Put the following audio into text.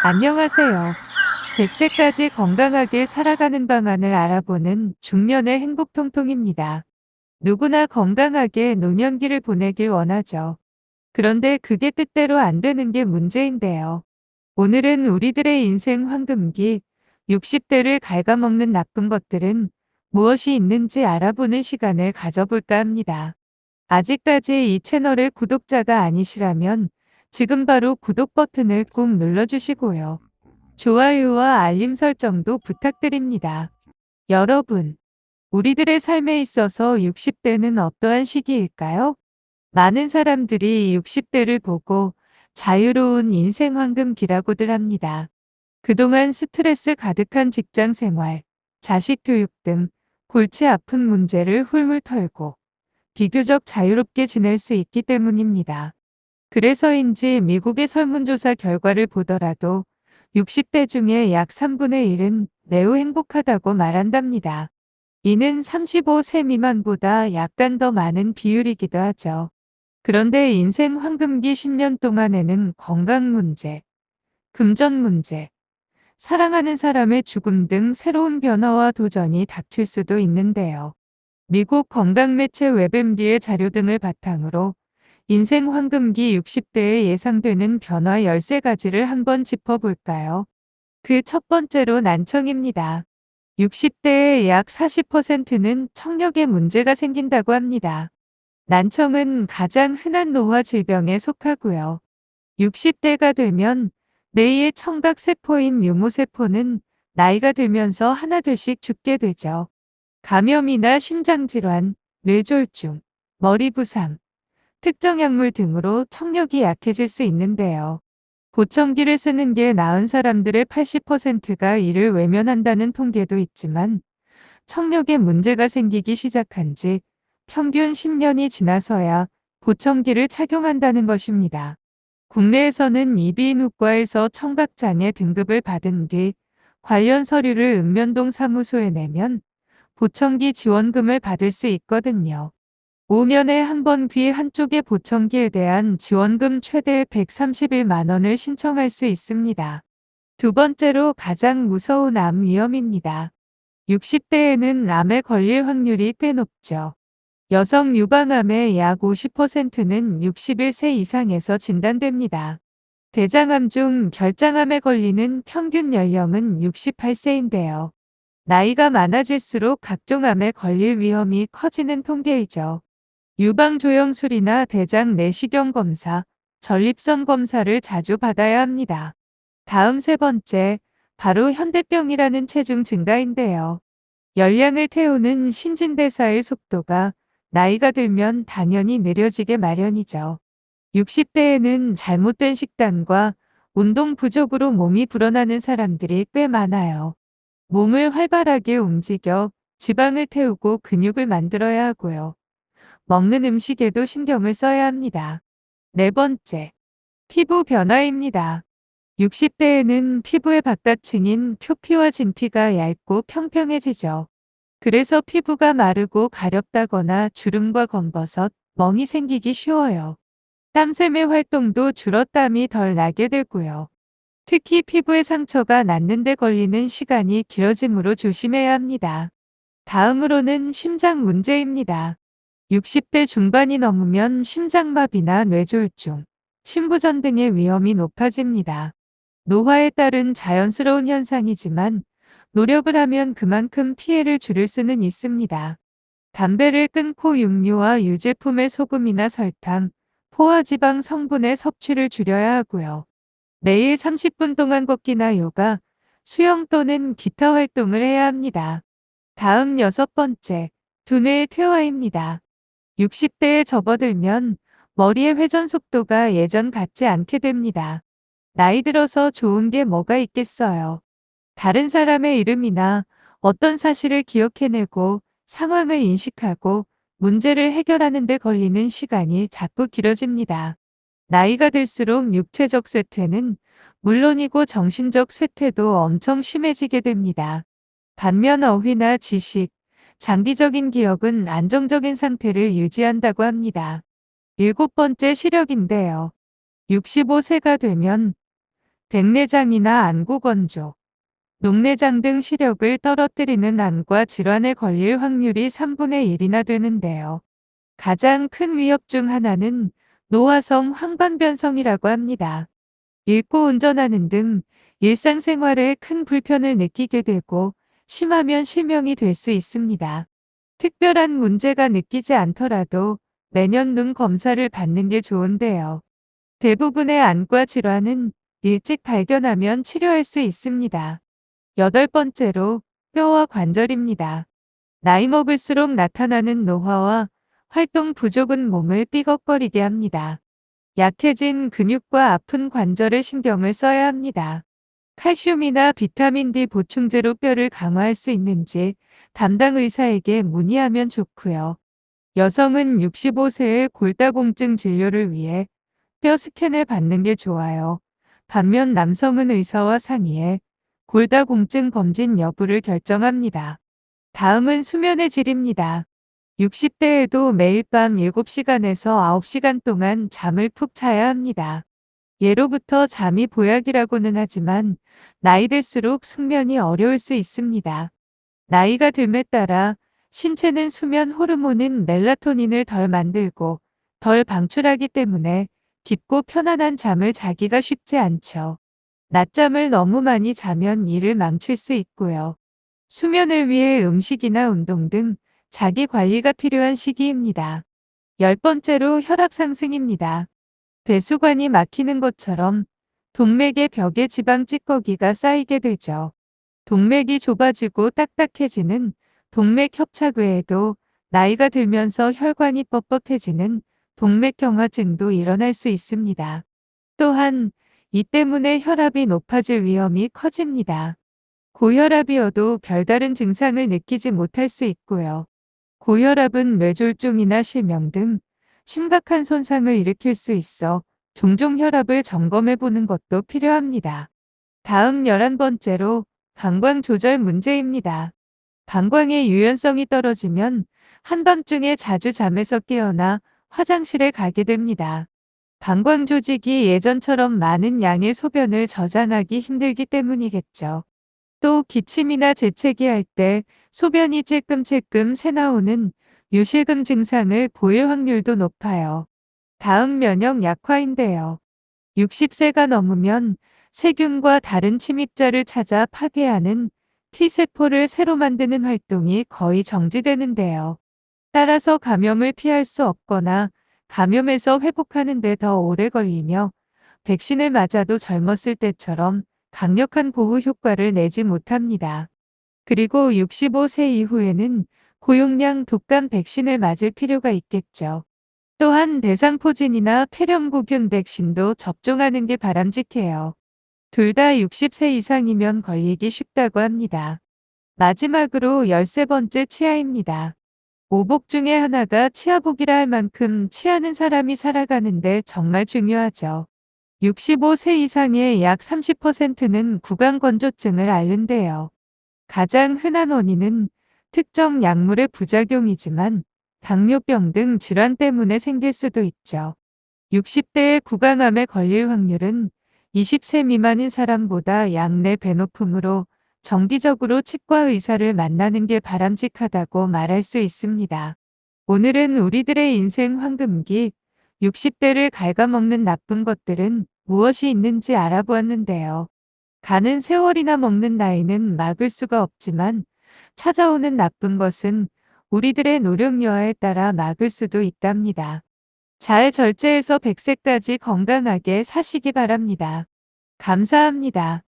안녕하세요. 100세까지 건강하게 살아가는 방안을 알아보는 중년의 행복통통입니다. 누구나 건강하게 노년기를 보내길 원하죠. 그런데 그게 뜻대로 안 되는 게 문제인데요. 오늘은 우리들의 인생 황금기, 60대를 갉아먹는 나쁜 것들은 무엇이 있는지 알아보는 시간을 가져볼까 합니다. 아직까지 이 채널의 구독자가 아니시라면 지금 바로 구독 버튼을 꾹 눌러주시고요. 좋아요와 알림 설정도 부탁드립니다. 여러분, 우리들의 삶에 있어서 60대는 어떠한 시기일까요? 많은 사람들이 60대를 보고 자유로운 인생 황금기라고들 합니다. 그동안 스트레스 가득한 직장 생활, 자식 교육 등 골치 아픈 문제를 훌물 털고 비교적 자유롭게 지낼 수 있기 때문입니다. 그래서인지 미국의 설문조사 결과를 보더라도 60대 중에 약 3분의 1은 매우 행복하다고 말한답니다. 이는 35세 미만보다 약간 더 많은 비율이기도 하죠. 그런데 인생 황금기 10년 동안에는 건강 문제, 금전 문제, 사랑하는 사람의 죽음 등 새로운 변화와 도전이 닥칠 수도 있는데요. 미국 건강매체 웹MD의 자료 등을 바탕으로 인생 황금기 60대에 예상되는 변화 13가지를 한번 짚어볼까요? 그 첫 번째로 난청입니다. 60대의 약 40%는 청력에 문제가 생긴다고 합니다. 난청은 가장 흔한 노화 질병에 속하고요. 60대가 되면 뇌의 청각세포인 유무세포는 나이가 들면서 하나둘씩 죽게 되죠. 감염이나 심장질환, 뇌졸중, 머리 부상, 특정 약물 등으로 청력이 약해질 수 있는데요. 보청기를 쓰는 게 나은 사람들의 80%가 이를 외면한다는 통계도 있지만 청력에 문제가 생기기 시작한 지 평균 10년이 지나서야 보청기를 착용한다는 것입니다. 국내에서는 이비인후과에서 청각장애 등급을 받은 뒤 관련 서류를 읍면동 사무소에 내면 보청기 지원금을 받을 수 있거든요. 5년에 한 번 귀 한쪽의 보청기에 대한 지원금 최대 131만 원을 신청할 수 있습니다. 두 번째로 가장 무서운 암 위험입니다. 60대에는 암에 걸릴 확률이 꽤 높죠. 여성 유방암의 약 50%는 61세 이상에서 진단됩니다. 대장암 중 결장암에 걸리는 평균 연령은 68세인데요. 나이가 많아질수록 각종 암에 걸릴 위험이 커지는 통계이죠. 유방조영술이나 대장 내시경 검사, 전립선 검사를 자주 받아야 합니다. 다음 세 번째, 바로 현대병이라는 체중 증가인데요. 열량을 태우는 신진대사의 속도가 나이가 들면 당연히 느려지게 마련이죠. 60대에는 잘못된 식단과 운동 부족으로 몸이 불어나는 사람들이 꽤 많아요. 몸을 활발하게 움직여 지방을 태우고 근육을 만들어야 하고요. 먹는 음식에도 신경을 써야 합니다. 네 번째, 피부 변화입니다. 60대에는 피부의 바깥층인 표피와 진피가 얇고 평평해지죠. 그래서 피부가 마르고 가렵다거나 주름과 검버섯, 멍이 생기기 쉬워요. 땀샘의 활동도 줄어 땀이 덜 나게 되고요. 특히 피부에 상처가 낫는 데 걸리는 시간이 길어지므로 조심해야 합니다. 다음으로는 심장 문제입니다. 60대 중반이 넘으면 심장마비나 뇌졸중, 심부전 등의 위험이 높아집니다. 노화에 따른 자연스러운 현상이지만 노력을 하면 그만큼 피해를 줄일 수는 있습니다. 담배를 끊고 육류와 유제품의 소금이나 설탕, 포화지방 성분의 섭취를 줄여야 하고요. 매일 30분 동안 걷기나 요가, 수영 또는 기타 활동을 해야 합니다. 다음 여섯 번째, 두뇌의 퇴화입니다. 60대에 접어들면 머리의 회전 속도가 예전 같지 않게 됩니다. 나이 들어서 좋은 게 뭐가 있겠어요. 다른 사람의 이름이나 어떤 사실을 기억해내고 상황을 인식하고 문제를 해결하는 데 걸리는 시간이 자꾸 길어집니다. 나이가 들수록 육체적 쇠퇴는 물론이고 정신적 쇠퇴도 엄청 심해지게 됩니다. 반면 어휘나 지식, 장기적인 기억은 안정적인 상태를 유지한다고 합니다. 일곱 번째 시력인데요. 65세가 되면 백내장이나 안구건조, 녹내장 등 시력을 떨어뜨리는 암과 질환에 걸릴 확률이 3분의 1이나 되는데요. 가장 큰 위협 중 하나는 노화성 황반변성이라고 합니다. 읽고 운전하는 등 일상생활에 큰 불편을 느끼게 되고 심하면 실명이 될 수 있습니다. 특별한 문제가 느끼지 않더라도 매년 눈 검사를 받는 게 좋은데요. 대부분의 안과 질환은 일찍 발견하면 치료할 수 있습니다. 여덟 번째로 뼈와 관절입니다. 나이 먹을수록 나타나는 노화와 활동 부족은 몸을 삐걱거리게 합니다. 약해진 근육과 아픈 관절에 신경을 써야 합니다. 칼슘이나 비타민 D 보충제로 뼈를 강화할 수 있는지 담당 의사에게 문의하면 좋고요. 여성은 65세의 골다공증 진료를 위해 뼈 스캔을 받는 게 좋아요. 반면 남성은 의사와 상의해 골다공증 검진 여부를 결정합니다. 다음은 수면의 질입니다. 60대에도 매일 밤 7시간에서 9시간 동안 잠을 푹 자야 합니다. 예로부터 잠이 보약이라고는 하지만 나이 들수록 숙면이 어려울 수 있습니다. 나이가 듦에 따라 신체는 수면 호르몬인 멜라토닌을 덜 만들고 덜 방출하기 때문에 깊고 편안한 잠을 자기가 쉽지 않죠. 낮잠을 너무 많이 자면 이를 망칠 수 있고요. 수면을 위해 음식이나 운동 등 자기 관리가 필요한 시기입니다. 열 번째로 혈압 상승입니다. 배수관이 막히는 것처럼 동맥의 벽에 지방 찌꺼기가 쌓이게 되죠. 동맥이 좁아지고 딱딱해지는 동맥 협착 외에도 나이가 들면서 혈관이 뻣뻣해지는 동맥경화증도 일어날 수 있습니다. 또한 이 때문에 혈압이 높아질 위험이 커집니다. 고혈압이어도 별다른 증상을 느끼지 못할 수 있고요. 고혈압은 뇌졸중이나 실명 등 심각한 손상을 일으킬 수 있어 종종 혈압을 점검해 보는 것도 필요합니다. 다음 11번째로 방광 조절 문제입니다. 방광의 유연성이 떨어지면 한밤중에 자주 잠에서 깨어나 화장실에 가게 됩니다. 방광 조직이 예전처럼 많은 양의 소변을 저장하기 힘들기 때문이겠죠. 또 기침이나 재채기 할 때 소변이 찔끔찔끔 새나오는 유실금 증상을 보일 확률도 높아요. 다음 면역 약화인데요. 60세가 넘으면 세균과 다른 침입자를 찾아 파괴하는 T세포를 새로 만드는 활동이 거의 정지되는데요. 따라서 감염을 피할 수 없거나 감염에서 회복하는 데 더 오래 걸리며 백신을 맞아도 젊었을 때처럼 강력한 보호 효과를 내지 못합니다. 그리고 65세 이후에는 고용량 독감 백신을 맞을 필요가 있겠죠. 또한 대상포진이나 폐렴구균 백신도 접종하는 게 바람직해요. 둘 다 60세 이상이면 걸리기 쉽다고 합니다. 마지막으로 13번째 치아입니다. 오복 중에 하나가 치아복이라 할 만큼 치아는 사람이 살아가는데 정말 중요하죠. 65세 이상의 약 30%는 구강건조증을 앓는데요. 가장 흔한 원인은 특정 약물의 부작용이지만 당뇨병 등 질환 때문에 생길 수도 있죠. 60대의 구강암에 걸릴 확률은 20세 미만인 사람보다 약 4배 높으므로 정기적으로 치과 의사를 만나는 게 바람직하다고 말할 수 있습니다. 오늘은 우리들의 인생 황금기 60대를 갉아먹는 나쁜 것들은 무엇이 있는지 알아보았는데요. 가는 세월이나 먹는 나이는 막을 수가 없지만 찾아오는 나쁜 것은 우리들의 노력 여하에 따라 막을 수도 있답니다. 잘 절제해서 100세까지 건강하게 사시기 바랍니다. 감사합니다.